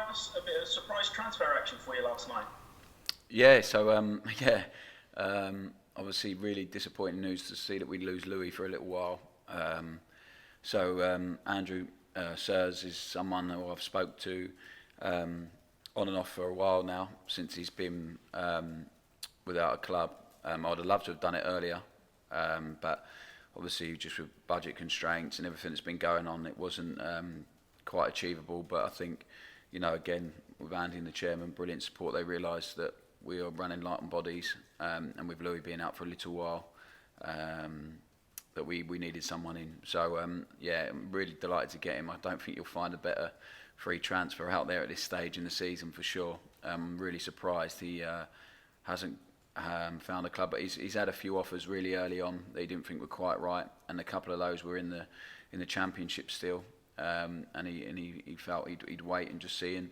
a bit of surprise transfer action for you last night. Yeah, so obviously really disappointing news to see that we lose Louis for a little while. Andrew Sirs is someone who I've spoke to on and off for a while now, since he's been without a club. I'd have loved to have done it earlier, but obviously just with budget constraints and everything that's been going on, it wasn't quite achievable. But I think, again, with Andy and the chairman, brilliant support, they realised that we are running light on bodies, and with Louis being out for a little while, that we needed someone in. So I'm really delighted to get him. I don't think you'll find a better free transfer out there at this stage in the season for sure. I'm really surprised he hasn't found a club, but he's had a few offers really early on that he didn't think were quite right, and a couple of those were in the Championship still, and he felt he'd wait and just see. And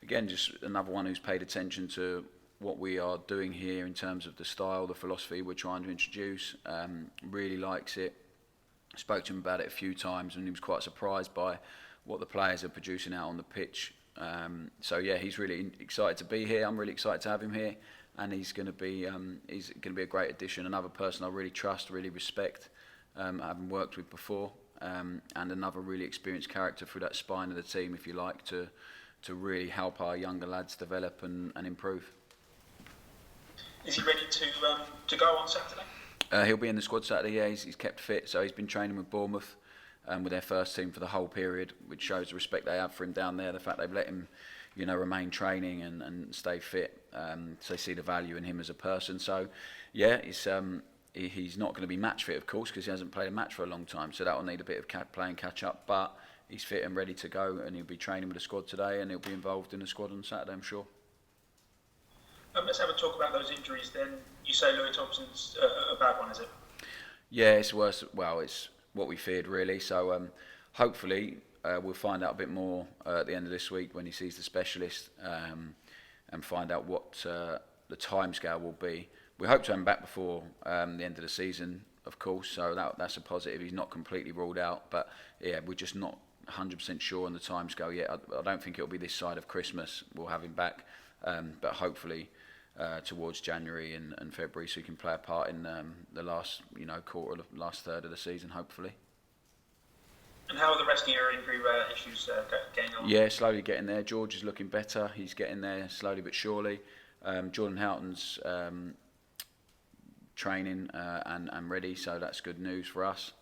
again, just another one who's paid attention to what we are doing here in terms of the style, the philosophy we're trying to introduce. Really likes it. Spoke to him about it a few times, and he was quite surprised by what the players are producing out on the pitch. He's really excited to be here. I'm really excited to have him here, and he's going to be a great addition. Another person I really trust, really respect, having worked with before, and another really experienced character through that spine of the team, if you like, to really help our younger lads develop and improve. Is he ready to go on Saturday? He'll be in the squad Saturday. Yeah, he's kept fit, so he's been training with Bournemouth, with their first team for the whole period, which shows the respect they have for him down there. The fact they've let him, remain training and stay fit, so they see the value in him as a person. So, yeah, he's not going to be match fit, of course, because he hasn't played a match for a long time. So that will need a bit of playing catch up. But he's fit and ready to go, and he'll be training with the squad today, and he'll be involved in the squad on Saturday, I'm sure. Let's have a talk about those injuries then. You say Louis Thompson's a bad one, is it? Yeah, it's worse. Well, it's what we feared, really. So hopefully we'll find out a bit more at the end of this week when he sees the specialist, and find out what the timescale will be. We hope to have him back before the end of the season, of course, so that's a positive. He's not completely ruled out, but yeah, we're just not 100% sure on the timescale yet. I don't think it'll be this side of Christmas we'll have him back, but hopefully towards January and February, so he can play a part in the last quarter, the last third of the season, hopefully. And how are the rest of your injury issues getting on? Yeah, slowly getting there. George is looking better. He's getting there slowly but surely. Jordan Houghton's training and ready, so that's good news for us.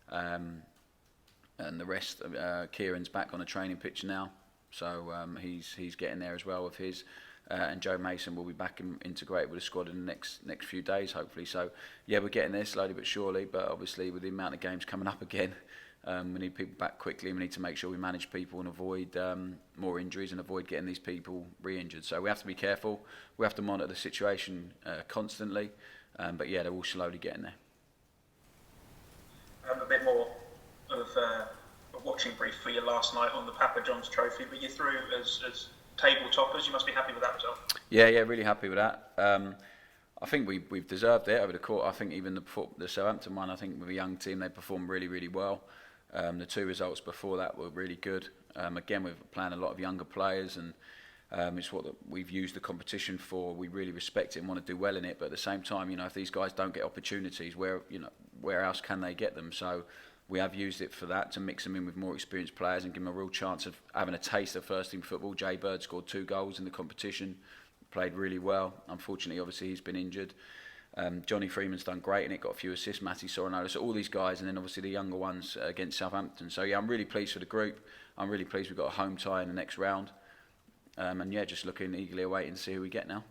And the rest, Kieran's back on the training pitch now, so he's getting there as well with his. And Joe Mason will be back integrated with the squad in the next few days, hopefully. So, yeah, we're getting there slowly but surely. But obviously, with the amount of games coming up again, we need people back quickly. We need to make sure we manage people and avoid more injuries and avoid getting these people re-injured. So we have to be careful. We have to monitor the situation constantly. But yeah, they're all slowly getting there. A bit more of a watching brief for you last night on the Papa John's Trophy, but you're through as table toppers. You must be happy with that result. Yeah, really happy with that. I think we've deserved it over the court. I think even the Southampton one, I think with a young team, they performed really, really well. The two results before that were really good. Again, we're playing a lot of younger players, and it's what we've used the competition for. We really respect it and want to do well in it, but at the same time, if these guys don't get opportunities, where else can they get them? So we have used it for that, to mix them in with more experienced players and give them a real chance of having a taste of first team football. Jay Bird scored 2 goals in the competition, played really well. Unfortunately, obviously, he's been injured. Johnny Freeman's done great and it got a few assists. Matty Sorinola, so all these guys, and then obviously the younger ones against Southampton. So yeah, I'm really pleased for the group. I'm really pleased we've got a home tie in the next round. Just looking eagerly awaiting to see who we get now.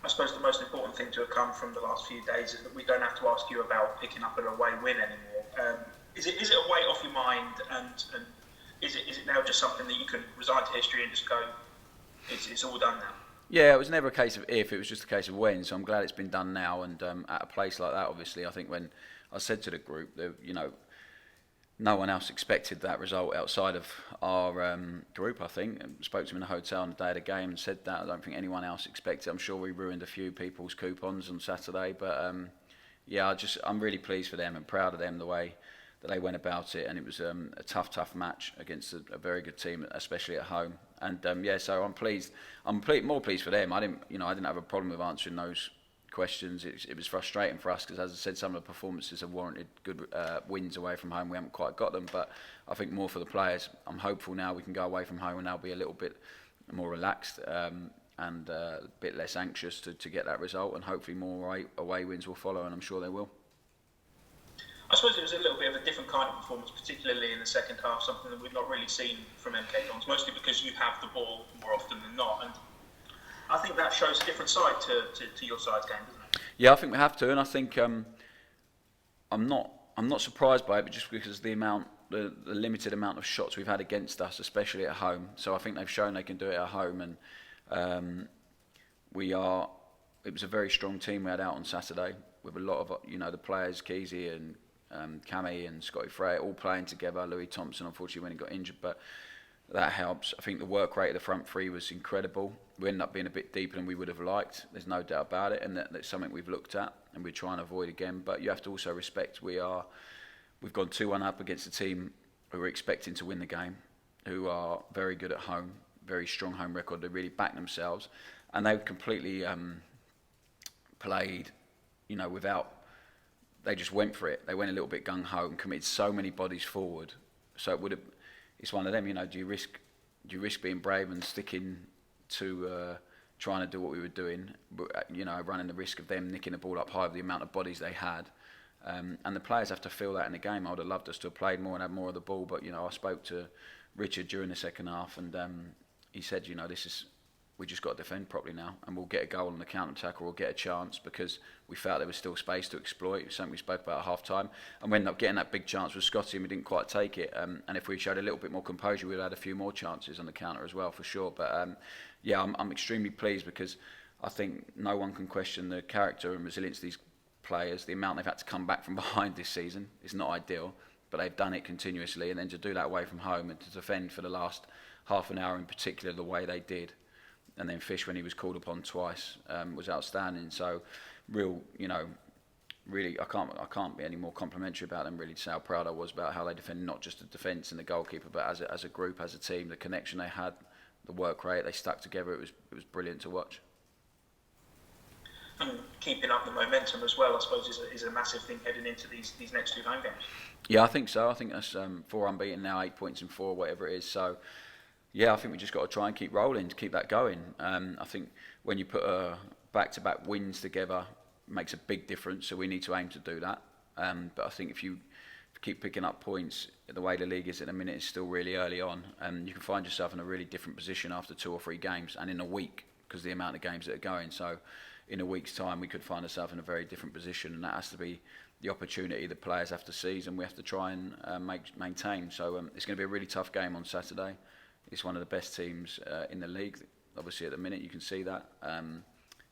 I suppose the most important thing to have come from the last few days is that we don't have to ask you about picking up an away win anymore. Is it a weight off your mind, and is it now just something that you can resign to history and just go, it's all done now? Yeah, it was never a case of if, it was just a case of when. So I'm glad it's been done now, and at a place like that, obviously, I think when I said to the group that no one else expected that result outside of our group, I think. I spoke to him in the hotel on the day of the game and said that. I don't think anyone else expected. I'm sure we ruined a few people's coupons on Saturday, but I'm really pleased for them and proud of them, the way that they went about it, and it was a tough match against a very good team, especially at home. And so I'm pleased. More pleased for them. I didn't have a problem with answering those questions. It was frustrating for us because, as I said, some of the performances have warranted good wins away from home. We haven't quite got them, but I think more for the players. I'm hopeful now we can go away from home and they'll be a little bit more relaxed and a bit less anxious to get that result, and hopefully more away wins will follow, and I'm sure they will. I suppose it was a little bit of a different kind of performance, particularly in the second half, something that we've not really seen from MK Dons, mostly because you have the ball more often than not. And I think that shows a different side to your side's game, doesn't it? Yeah, I think we have to, and I think I'm not surprised by it, but just because the limited amount of shots we've had against us, especially at home. So I think they've shown they can do it at home, and it was a very strong team we had out on Saturday with a lot of the players, Keezy and Cammy and Scotty Frey, all playing together. Louis Thompson, unfortunately, when he got injured, but that helps. I think the work rate of the front three was incredible. We ended up being a bit deeper than we would have liked. There's no doubt about it, and that's something we've looked at and we're trying to avoid again. But you have to also respect we've gone 2-1 up against a team who are expecting to win the game, who are very good at home, very strong home record. They really back themselves, and they've completely played, without. They just went for it. They went a little bit gung ho and committed so many bodies forward. So it's one of them. Do you risk being brave and sticking to trying to do what we were doing? Running the risk of them nicking the ball up high with the amount of bodies they had. And the players have to feel that in the game. I would have loved us to have played more and had more of the ball. But I spoke to Richard during the second half, and he said, we just got to defend properly now, and we'll get a goal on the counter attack, or we'll get a chance, because we felt there was still space to exploit. It was something we spoke about at half time, and we ended up getting that big chance with Scotty, and we didn't quite take it. And if we showed a little bit more composure, we'd have had a few more chances on the counter as well, for sure. But I'm extremely pleased, because I think no one can question the character and resilience of these players. The amount they've had to come back from behind this season is not ideal, but they've done it continuously, and then to do that away from home and to defend for the last half an hour in particular the way they did. And then Fish, when he was called upon twice, was outstanding. So, really, I can't be any more complimentary about them. Really, to say how proud I was about how they defended, not just the defence and the goalkeeper, but as a group, as a team, the connection they had, the work rate, they stuck together. It was brilliant to watch. And keeping up the momentum as well, I suppose, is a massive thing heading into these next 2 home games. Yeah, I think so. I think that's 4 unbeaten now, 8 points in 4, whatever it is. So. Yeah, I think we just got to try and keep rolling to keep that going. I think when you put back-to-back wins together, it makes a big difference. So we need to aim to do that. But I think if you keep picking up points, the way the league is at the minute is still really early on, and you can find yourself in a really different position after 2 or 3 games, and in a week, because of the amount of games that are going. So in a week's time, we could find ourselves in a very different position, and that has to be the opportunity the players have to seize, and we have to try and maintain. So it's going to be a really tough game on Saturday. It's one of the best teams in the league. Obviously, at the minute, you can see that.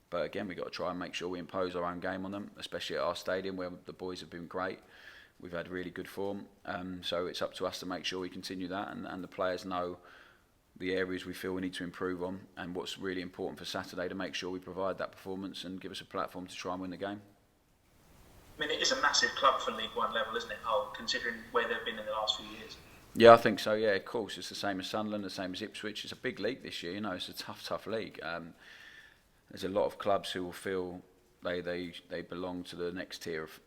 But again, we've got to try and make sure we impose our own game on them, especially at our stadium, where the boys have been great. We've had really good form. So it's up to us to make sure we continue that, and the players know the areas we feel we need to improve on, and what's really important for Saturday, to make sure we provide that performance and give us a platform to try and win the game. I mean, it is a massive club for League One level, isn't it, Hull, considering where they've been in the last few years? Yeah, I think so. Yeah, of course. It's the same as Sunderland, the same as Ipswich. It's a big league this year. It's a tough league. There's a lot of clubs who will feel they belong to the next tier of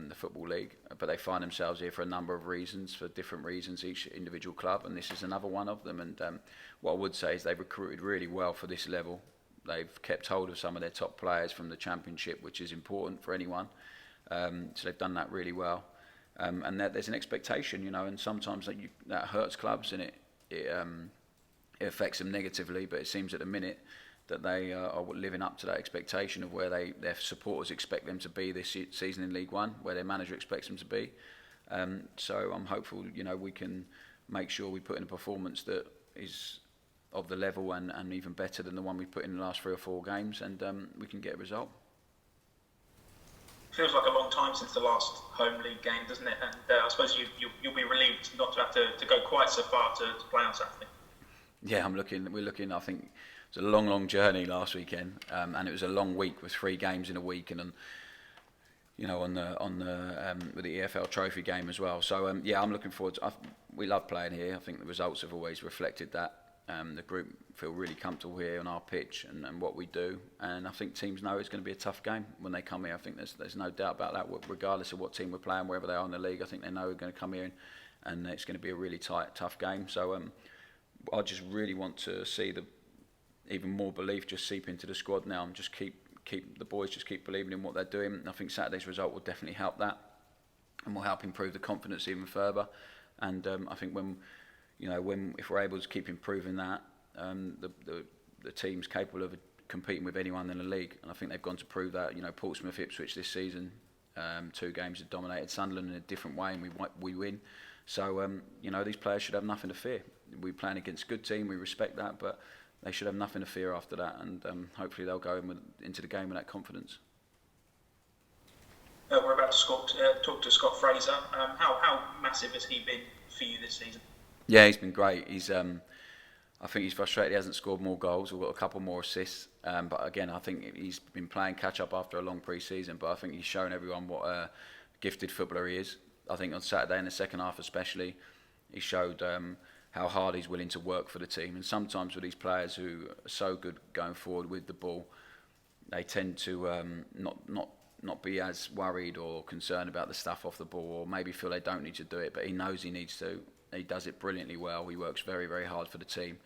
the Football League, but they find themselves here for a number of reasons, for different reasons, each individual club, and this is another one of them. And what I would say is they've recruited really well for this level. They've kept hold of some of their top players from the Championship, which is important for anyone. So they've done that really well. And there's an expectation, and sometimes that hurts clubs, and it affects them negatively. But it seems at the minute that they are living up to that expectation of where their supporters expect them to be this season in League One, where their manager expects them to be. So I'm hopeful, we can make sure we put in a performance that is of the level and even better than the one we put in the last 3 or 4 games, and we can get a result. Feels like a long time since the last home league game, doesn't it? And I suppose you'll be relieved not to have to go quite so far to play on Saturday. Yeah, we're looking. I think it was a long journey last weekend, and it was a long week with 3 games in a week, and with the EFL Trophy game as well. So yeah, I'm looking forward to. We love playing here. I think the results have always reflected that. The group feel really comfortable here on our pitch and what we do, and I think teams know it's going to be a tough game when they come here. I think there's no doubt about that. Regardless of what team we're playing, wherever they are in the league, I think they know we're going to come here and it's going to be a really tight, tough game. So I just really want to see even more belief just seep into the squad now, and just keep the boys just keep believing in what they're doing. And I think Saturday's result will definitely help that, and will help improve the confidence even further. And I think if we're able to keep improving that, the team's capable of competing with anyone in the league, and I think they've gone to prove that. Portsmouth, Ipswich this season, 2 games have dominated Sunderland in a different way, and we win. So these players should have nothing to fear. We're playing against a good team, we respect that, but they should have nothing to fear after that, and hopefully they'll go into the game with that confidence. We're about to talk to Scott Fraser. How massive has he been for you this season? Yeah, he's been great. I think he's frustrated he hasn't scored more goals or got a couple more assists. But again, I think he's been playing catch up after a long pre-season. But I think he's shown everyone what a gifted footballer he is. I think on Saturday in the second half especially, he showed how hard he's willing to work for the team. And sometimes with these players who are so good going forward with the ball, they tend to not be as worried or concerned about the stuff off the ball, or maybe feel they don't need to do it, but he knows he needs to. He does it brilliantly well. He works very, very hard for the team.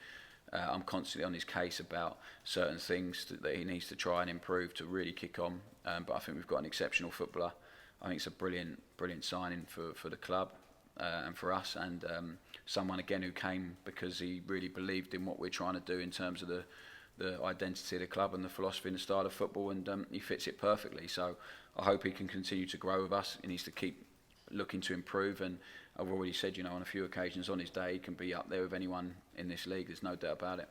I'm constantly on his case about certain things that he needs to try and improve to really kick on. But I think we've got an exceptional footballer. I think it's a brilliant signing for the club and for us, and someone again who came because he really believed in what we're trying to do in terms of the identity of the club and the philosophy and the style of football, and he fits it perfectly. So I hope he can continue to grow with us. He needs to keep looking to improve, and I've already said, on a few occasions on his day, he can be up there with anyone in this league. There's no doubt about it.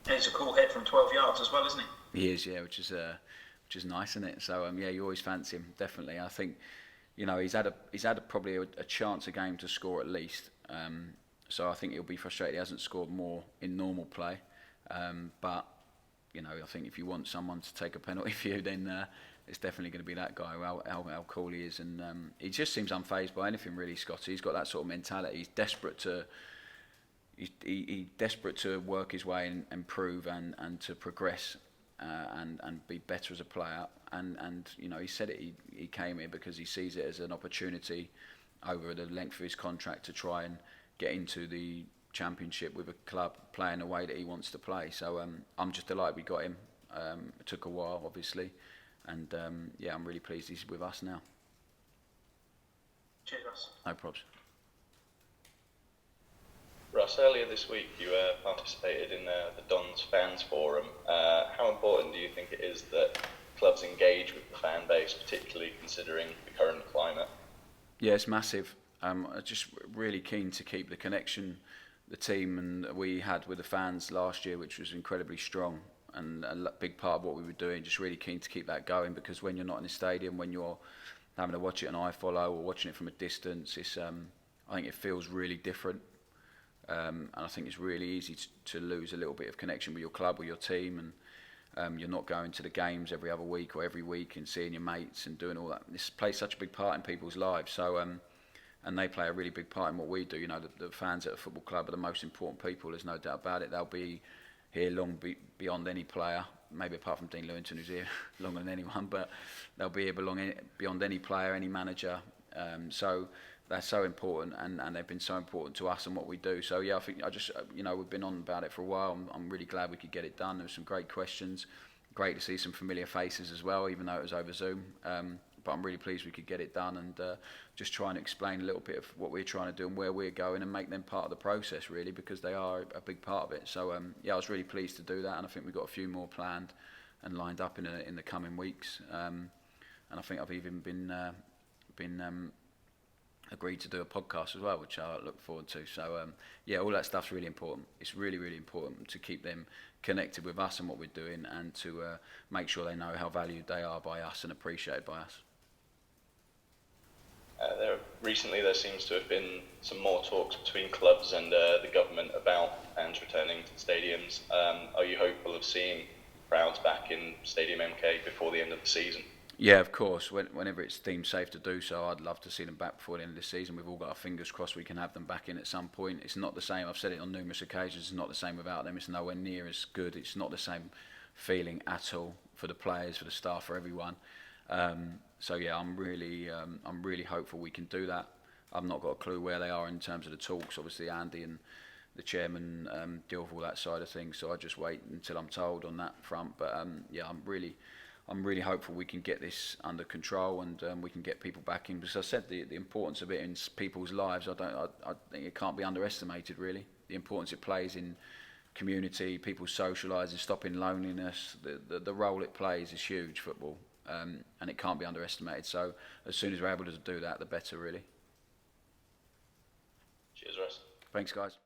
And he's a cool head from 12 yards as well, isn't he? He is, yeah, which is nice, isn't it? So yeah, you always fancy him, definitely. I think, he's had probably a chance a game to score at least. So I think he'll be frustrated he hasn't scored more in normal play. But I think if you want someone to take a penalty for you, then it's definitely going to be that guy. How cool he is, and he just seems unfazed by anything really. Scotty, he's got that sort of mentality. He's desperate to. He's desperate to work his way and improve and to progress and be better as a player. And he said it. He came here because he sees it as an opportunity over the length of his contract to try and get into the Championship with a club playing the way that he wants to play. So I'm just delighted we got him. It took a while, obviously, and I'm really pleased he's with us now. Cheers, Russ. No probs. Russ, earlier this week you participated in the Dons Fans Forum. How important do you think it is that clubs engage with the fan base, particularly considering the current climate? Yeah, it's massive. I'm just really keen to keep the connection the team and we had with the fans last year, which was incredibly strong and a big part of what we were doing. Just really keen to keep that going, because when you're not in the stadium, when you're having to watch it on iFollow or watching it from a distance, it's I think it feels really different, and I think it's really easy to lose a little bit of connection with your club or your team, and you're not going to the games every other week or every week and seeing your mates and doing all that. This plays such a big part in people's lives, so and they play a really big part in what we do. The fans at a football club are the most important people, there's no doubt about it. They'll be here long beyond any player, maybe apart from Dean Lewington, who's here longer than anyone, but they'll be here beyond any player, any manager. So they're so important, and they've been so important to us and what we do. So yeah, I think we've been on about it for a while. I'm really glad we could get it done. There were some great questions, great to see some familiar faces as well, even though it was over Zoom. But I'm really pleased we could get it done, and just try and explain a little bit of what we're trying to do and where we're going, and make them part of the process, really, because they are a big part of it. So I was really pleased to do that, and I think we've got a few more planned and lined up in the coming weeks. And I think I've even been agreed to do a podcast as well, which I look forward to. So all that stuff's really important. It's really, really important to keep them connected with us and what we're doing, and to make sure they know how valued they are by us and appreciated by us. Recently there seems to have been some more talks between clubs and the government about fans returning to stadiums. Are you hopeful of seeing crowds back in Stadium MK before the end of the season? Yeah, of course. Whenever it's deemed safe to do so, I'd love to see them back before the end of the season. We've all got our fingers crossed we can have them back in at some point. It's not the same. I've said it on numerous occasions. It's not the same without them. It's nowhere near as good. It's not the same feeling at all for the players, for the staff, for everyone. So yeah, I'm really hopeful we can do that. I've not got a clue where they are in terms of the talks. Obviously, Andy and the chairman deal with all that side of things. So I just wait until I'm told on that front. But yeah, I'm really hopeful we can get this under control and we can get people back in. Because I said the importance of it in people's lives. I think it can't be underestimated. Really, the importance it plays in community, people socialising, stopping loneliness. The role it plays is huge. Football, and it can't be underestimated. So as soon as we're able to do that, the better. Really. Cheers, Russ. Thanks, guys.